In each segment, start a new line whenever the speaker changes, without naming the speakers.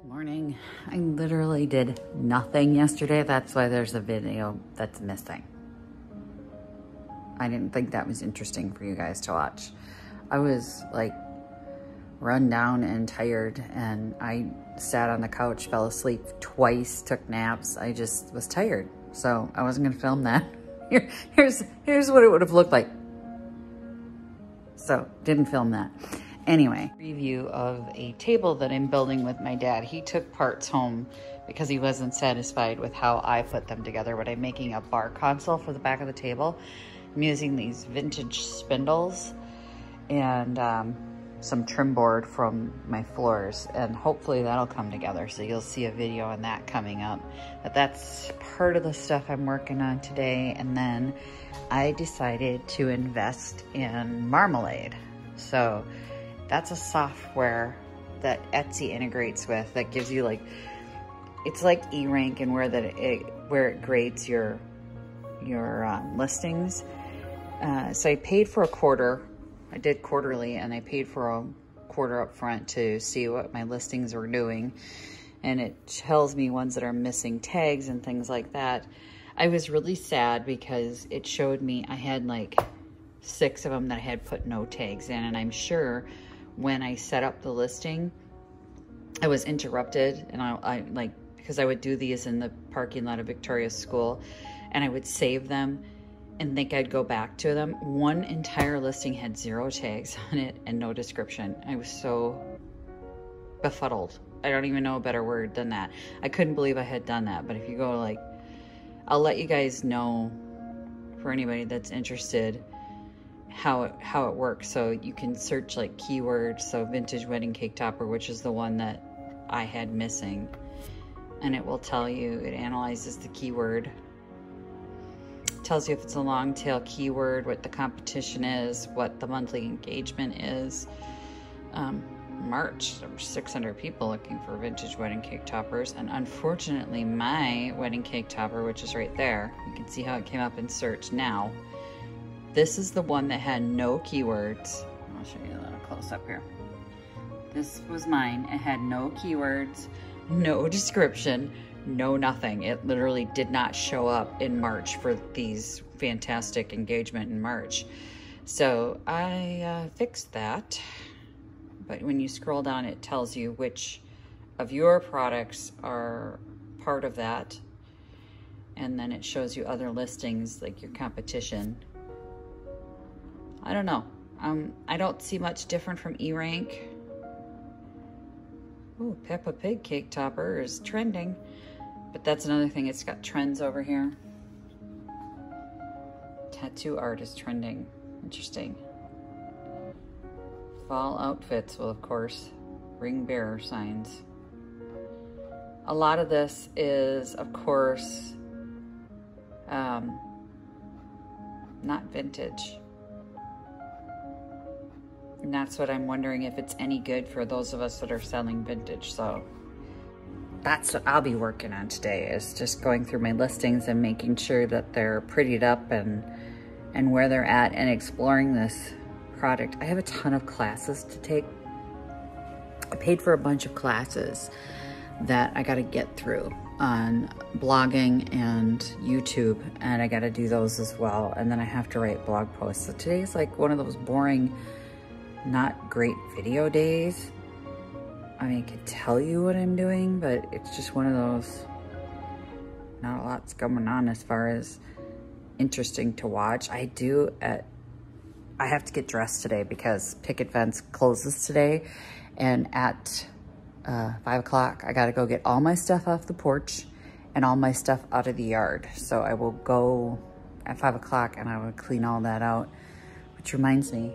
Morning. I literally did nothing yesterday. That's why there's a video that's missing. I didn't think that was interesting for you guys to watch. I was like run down and tired, and I sat on the couch, fell asleep twice, took naps. I just was tired, so I wasn't gonna film that. Here's what it would have looked like. So didn't film that. Anyway, review of a table that I'm building with my dad. He took parts home because he wasn't satisfied with how I put them together, but I'm making a bar console for the back of the table. I'm using these vintage spindles and some trim board from my floors, and hopefully that'll come together. So you'll see a video on that coming up. But that's part of the stuff I'm working on today. And then I decided to invest in Marmalade. So that's a software that Etsy integrates with that gives you like, it's like E-Rank and where it grades your listings. So I paid for a quarter. I did quarterly, and I paid for a quarter up front to see what my listings were doing. And it tells me ones that are missing tags and things like that. I was really sad because it showed me I had like 6 of them that I had put no tags in, and I'm sure when I set up the listing, I was interrupted, and I like, because I would do these in the parking lot of Victoria's school, and I would save them and think I'd go back to them. One entire listing had 0 tags on it and no description. I was so befuddled. I don't even know a better word than that. I couldn't believe I had done that. But if you go like, I'll let you guys know for anybody that's interested how it works. So you can search like keywords. So vintage wedding cake topper, which is the one that I had missing, and it will tell you, it analyzes the keyword, tells you if it's a long tail keyword, what the competition is, what the monthly engagement is. March, there were 600 people looking for vintage wedding cake toppers, and unfortunately my wedding cake topper, which is right there, you can see how it came up in search now. This is the one that had no keywords. I'll show you a little close up here. This was mine. It had no keywords, no description, no nothing. It literally did not show up in March for these fantastic engagement in March. So I fixed that. But when you scroll down, it tells you which of your products are part of that. And then it shows you other listings, like your competition. I don't know. I don't see much different from E-Rank. Oh, Peppa Pig cake topper is trending. But that's another thing. It's got trends over here. Tattoo art is trending. Interesting. Fall outfits, well, of course, ring bearer signs. A lot of this is, of course, not vintage. And that's what I'm wondering, if it's any good for those of us that are selling vintage. So that's what I'll be working on today, is just going through my listings and making sure that they're prettied up and where they're at, and exploring this product. I have a ton of classes to take. I paid for a bunch of classes that I got to get through on blogging and YouTube, and I got to do those as well. And then I have to write blog posts. So today's like one of those boring, not great video days. I mean, I could tell you what I'm doing, but it's just one of those, not a lot's going on as far as interesting to watch. I have to get dressed today because Picket Fence closes today, and at 5 o'clock I gotta go get all my stuff off the porch and all my stuff out of the yard. So I will go at 5 o'clock and I will clean all that out, which reminds me,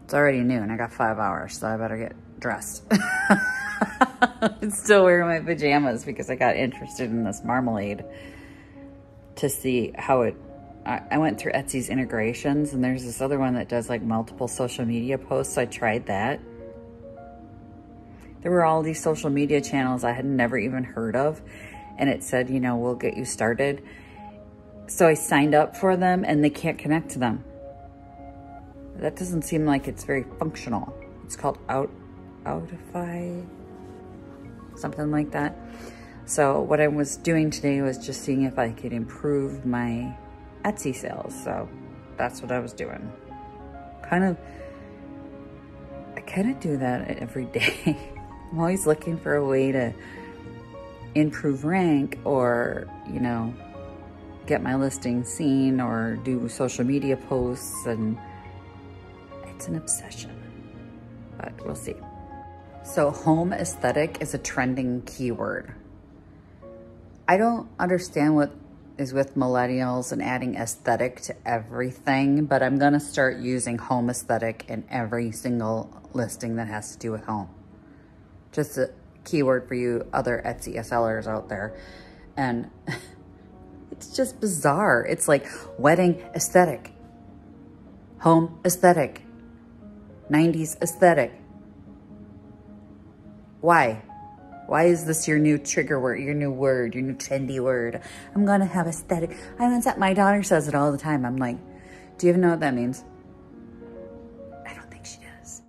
it's already noon. I got 5 hours, so I better get dressed. I'm still wearing my pajamas because I got interested in this Marmalade to see how it, I went through Etsy's integrations, and there's this other one that does like multiple social media posts. So I tried that. There were all these social media channels I had never even heard of, and it said, you know, we'll get you started. So I signed up for them, and they can't connect to them. That doesn't seem like it's very functional. It's called Outify. something like that. So what I was doing today was just seeing if I could improve my Etsy sales. So that's what I was doing. I kind of do that every day. I'm always looking for a way to improve rank or, you know, get my listing seen or do social media posts, and it's an obsession, but we'll see. So home aesthetic is a trending keyword. I don't understand what is with millennials and adding aesthetic to everything, but I'm gonna start using home aesthetic in every single listing that has to do with home. Just a keyword for you other Etsy sellers out there. And it's just bizarre. It's like wedding aesthetic, home aesthetic, 90s aesthetic. Why? Why is this your new trigger word, your new word, your new trendy word? I'm gonna have aesthetic. My daughter says it all the time. I'm like, do you even know what that means? I don't think she does.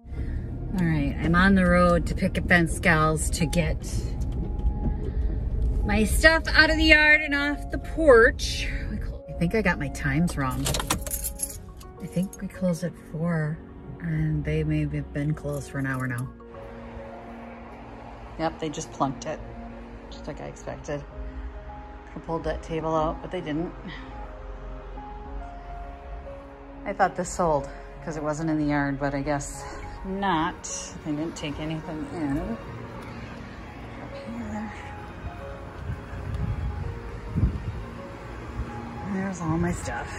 All right, I'm on the road to Picket Fence, gals, to get my stuff out of the yard and off the porch. I think I got my times wrong. I think we close at 4 and they may have been closed for an hour now. Yep, they just plunked it, just like I expected. I pulled that table out, but they didn't. I thought this sold because it wasn't in the yard, but I guess not. They didn't take anything in. Up here. There's all my stuff.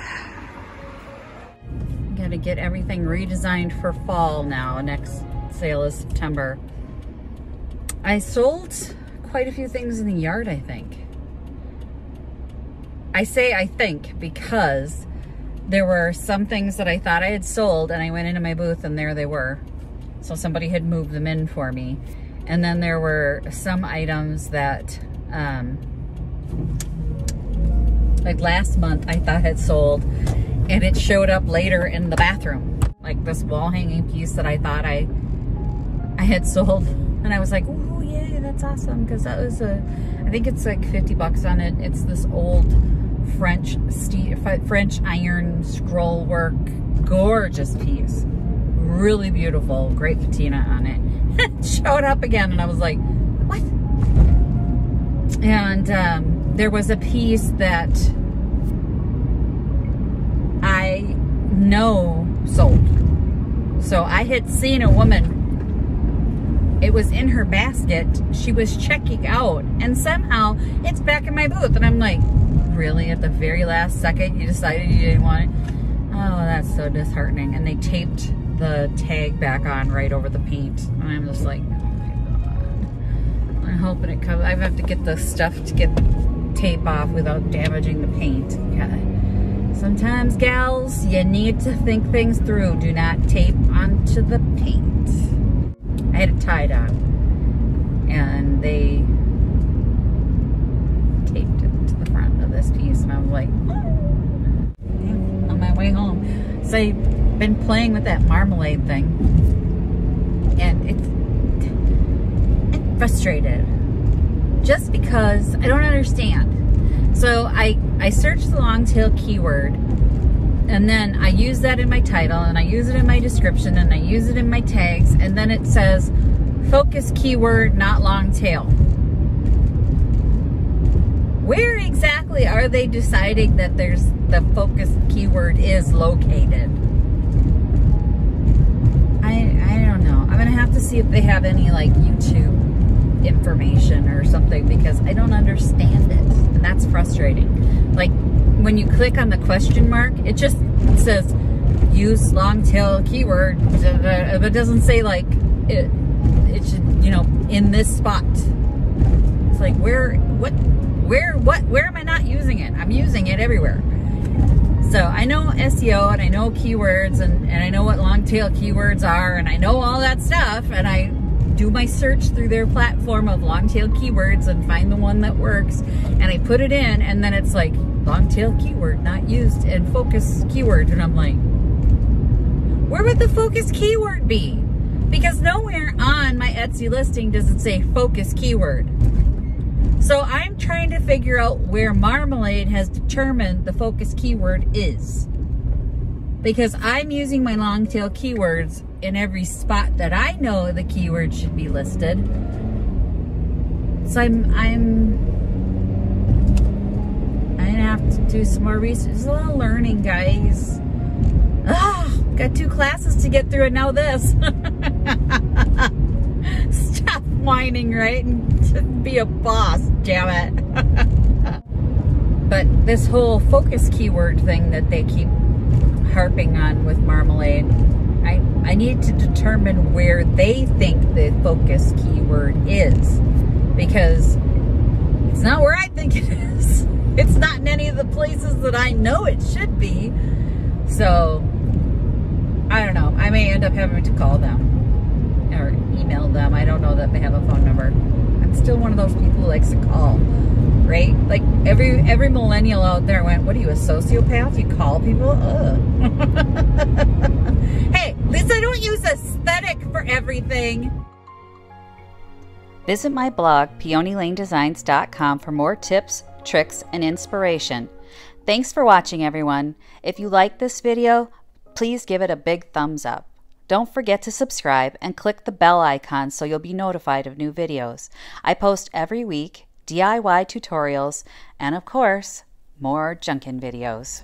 Gotta get everything redesigned for fall now. Next sale is September. I sold quite a few things in the yard, I think. I say I think because there were some things that I thought I had sold and I went into my booth and there they were. So somebody had moved them in for me. And then there were some items that, like last month I thought had sold and it showed up later in the bathroom. Like this wall hanging piece that I thought I had sold. And I was like, oh yeah, that's awesome. Cause that was I think it's like 50 bucks on it. It's this old French iron scroll work, gorgeous piece. Really beautiful, great patina on it. It showed up again and I was like, what? And there was a piece that I know sold. So I had seen a woman, it was in her basket, she was checking out, and somehow it's back in my booth. And I'm like, really? At the very last second you decided you didn't want it? Oh, that's so disheartening. And they taped the tag back on right over the paint. And I'm just like, oh my God. I'm hoping it comes. I have to get the stuff to get tape off without damaging the paint. God. Sometimes, gals, you need to think things through. Do not tape onto the paint. I had it tied on, and they taped it to the front of this piece, and I was like, on my way home. So I've been playing with that Marmalade thing, and I'm frustrated just because I don't understand. So I searched the long tail keyword, and then I use that in my title, and I use it in my description, and I use it in my tags, and then it says focus keyword, not long tail. Where exactly are they deciding that there's the focus keyword is located? I don't know. I'm gonna have to see if they have any like YouTube information or something, because I don't understand it, and that's frustrating. Like when you click on the question mark, it just says use long tail keyword, but it doesn't say like it should, you know, in this spot. It's like where am I not using it? I'm using it everywhere. So I know SEO, and I know keywords, and I know what long tail keywords are, and I know all that stuff, and I do my search through their platform of long tail keywords and find the one that works, and I put it in, and then it's like long tail keyword not used and focus keyword, and I'm like, where would the focus keyword be? Because nowhere on my Etsy listing does it say focus keyword. So I'm trying to figure out where Marmalade has determined the focus keyword is. Because I'm using my long tail keywords in every spot that I know the keyword should be listed. So I'm gonna have to do some more research. It's a lot of learning, guys. Got 2 classes to get through and now this. Stop whining, right? And just be a boss, damn it. But this whole focus keyword thing that they keep harping on with Marmalade, I need to determine where they think the focus keyword is, because it's not where I think it is. It's not in any of the places that I know it should be. So I don't know. I may end up having to call them or email them. I don't know that they have a phone number. I'm still one of those people who likes to call, right? Like every millennial out there went, what are you, a sociopath? You call people? Ugh. Hey, at least I don't use aesthetic for everything. Visit my blog, peonylanedesigns.com, for more tips, tricks, and inspiration. Thanks for watching, everyone. If you like this video, please give it a big thumbs up. Don't forget to subscribe and click the bell icon so you'll be notified of new videos. I post every week DIY tutorials and, of course, more Junkin videos.